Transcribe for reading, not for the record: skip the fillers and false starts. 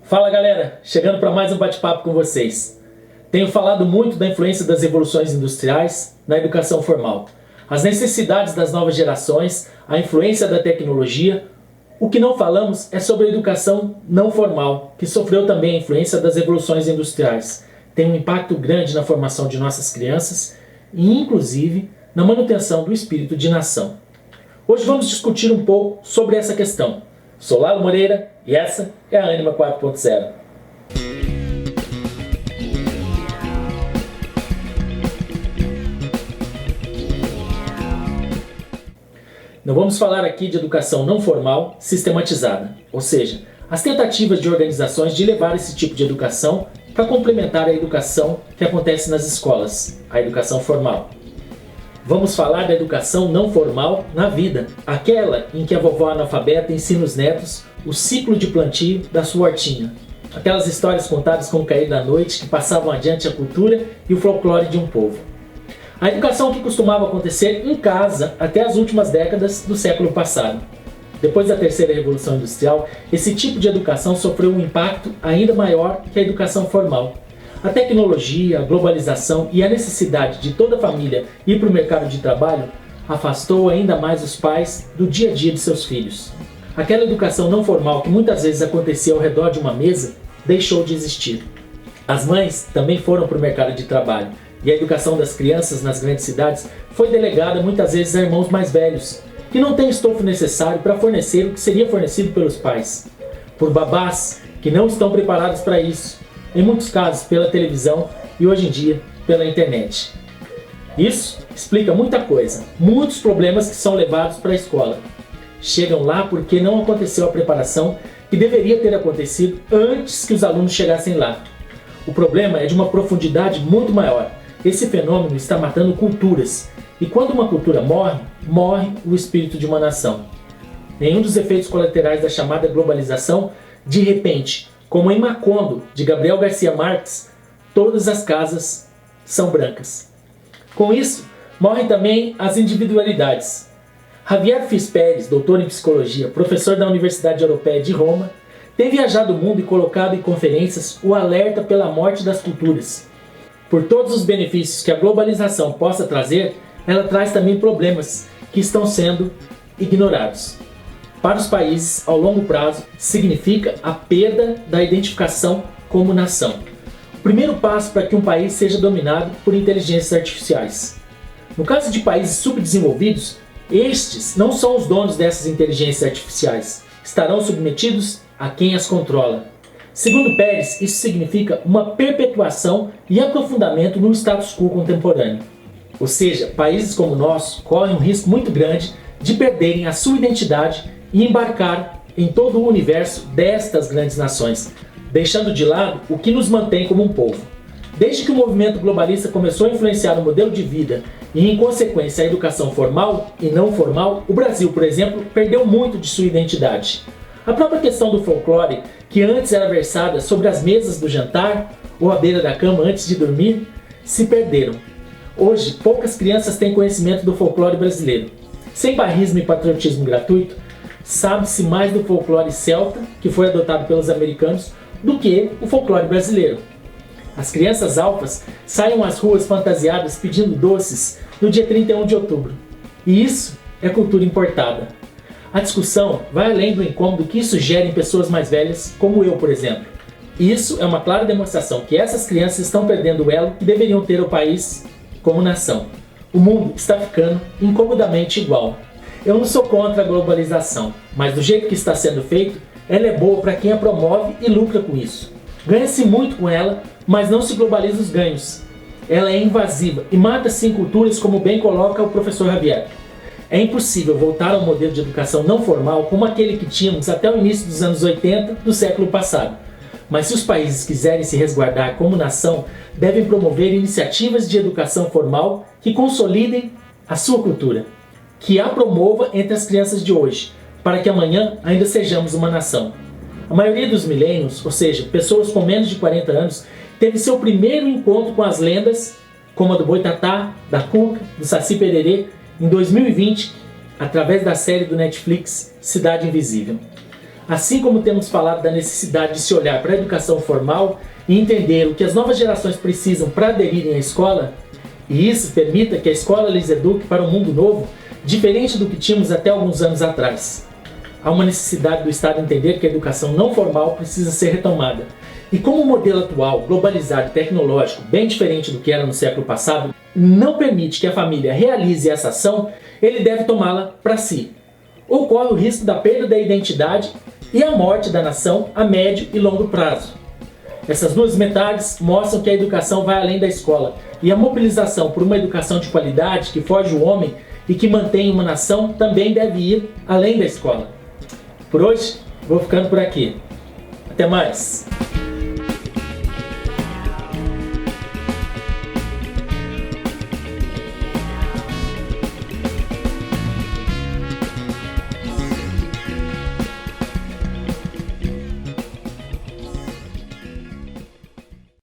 Fala galera, chegando para mais um bate-papo com vocês. Tenho falado muito da influência das revoluções industriais na educação formal, as necessidades das novas gerações, a influência da tecnologia. O que não falamos é sobre a educação não formal, que sofreu também a influência das revoluções industriais. Tem um impacto grande na formação de nossas crianças e inclusive na manutenção do espírito de nação. Hoje vamos discutir um pouco sobre essa questão. Sou Lalo Moreira e essa é a Ânima 4.0. Não vamos falar aqui de educação não formal sistematizada, ou seja, as tentativas de organizações de levar esse tipo de educação para complementar a educação que acontece nas escolas, a educação formal. Vamos falar da educação não formal na vida, aquela em que a vovó analfabeta ensina os netos o ciclo de plantio da sua hortinha. Aquelas histórias contadas com o cair da noite que passavam adiante a cultura e o folclore de um povo. A educação que costumava acontecer em casa até as últimas décadas do século passado. Depois da terceira revolução industrial, esse tipo de educação sofreu um impacto ainda maior que a educação formal. A tecnologia, a globalização e a necessidade de toda a família ir para o mercado de trabalho afastou ainda mais os pais do dia a dia de seus filhos. Aquela educação não formal que muitas vezes acontecia ao redor de uma mesa deixou de existir. As mães também foram para o mercado de trabalho e a educação das crianças nas grandes cidades foi delegada muitas vezes a irmãos mais velhos, que não têm estofo necessário para fornecer o que seria fornecido pelos pais, por babás que não estão preparados para isso, em muitos casos pela televisão e hoje em dia pela internet. Isso explica muita coisa, muitos problemas que são levados para a escola. Chegam lá porque não aconteceu a preparação que deveria ter acontecido antes que os alunos chegassem lá. O problema é de uma profundidade muito maior. Esse fenômeno está matando culturas, e quando uma cultura morre, morre o espírito de uma nação. Nenhum dos efeitos colaterais da chamada globalização, de repente, como em Macondo, de Gabriel Garcia Marques, todas as casas são brancas. Com isso, morrem também as individualidades. Javier Fispérez, doutor em psicologia, professor da Universidade Europeia de Roma, tem viajado o mundo e colocado em conferências o alerta pela morte das culturas. Por todos os benefícios que a globalização possa trazer, ela traz também problemas que estão sendo ignorados. Para os países, ao longo prazo, significa a perda da identificação como nação. O primeiro passo para que um país seja dominado por inteligências artificiais. No caso de países subdesenvolvidos, estes não são os donos dessas inteligências artificiais. Estarão submetidos a quem as controla. Segundo Pérez, isso significa uma perpetuação e aprofundamento no status quo contemporâneo. Ou seja, países como o nosso correm um risco muito grande de perderem a sua identidade e embarcar em todo o universo destas grandes nações, deixando de lado o que nos mantém como um povo. Desde que o movimento globalista começou a influenciar o modelo de vida e, em consequência, a educação formal e não formal, o Brasil, por exemplo, perdeu muito de sua identidade. A própria questão do folclore, que antes era versada sobre as mesas do jantar ou à beira da cama antes de dormir, se perderam. Hoje, poucas crianças têm conhecimento do folclore brasileiro. Sem bairrismo e patriotismo gratuito, sabe-se mais do folclore celta, que foi adotado pelos americanos, do que o folclore brasileiro. As crianças alfas saem às ruas fantasiadas pedindo doces no dia 31 de outubro. E isso é cultura importada. A discussão vai além do incômodo que isso gera em pessoas mais velhas, como eu, por exemplo. Isso é uma clara demonstração que essas crianças estão perdendo o elo que deveriam ter o país como nação. O mundo está ficando incomodamente igual. Eu não sou contra a globalização, mas do jeito que está sendo feito, ela é boa para quem a promove e lucra com isso. Ganha-se muito com ela, mas não se globaliza os ganhos. Ela é invasiva e mata sim culturas, como bem coloca o professor Javier. É impossível voltar ao modelo de educação não formal como aquele que tínhamos até o início dos anos 80 do século passado. Mas se os países quiserem se resguardar como nação, devem promover iniciativas de educação formal que consolidem a sua cultura, que a promova entre as crianças de hoje, para que amanhã ainda sejamos uma nação. A maioria dos millennials, ou seja, pessoas com menos de 40 anos, teve seu primeiro encontro com as lendas, como a do Boitatá, da Cuca, do Saci Pererê, em 2020, através da série do Netflix Cidade Invisível. Assim como temos falado da necessidade de se olhar para a educação formal e entender o que as novas gerações precisam para aderirem à escola, e isso permita que a escola lhes eduque para um mundo novo, diferente do que tínhamos até alguns anos atrás. Há uma necessidade do Estado entender que a educação não formal precisa ser retomada. E como o modelo atual, globalizado e tecnológico, bem diferente do que era no século passado, não permite que a família realize essa ação, ele deve tomá-la para si. Ocorre o risco da perda da identidade e a morte da nação a médio e longo prazo. Essas duas metades mostram que a educação vai além da escola e a mobilização por uma educação de qualidade que forge o homem e que mantém uma nação também deve ir além da escola. Por hoje, vou ficando por aqui. Até mais!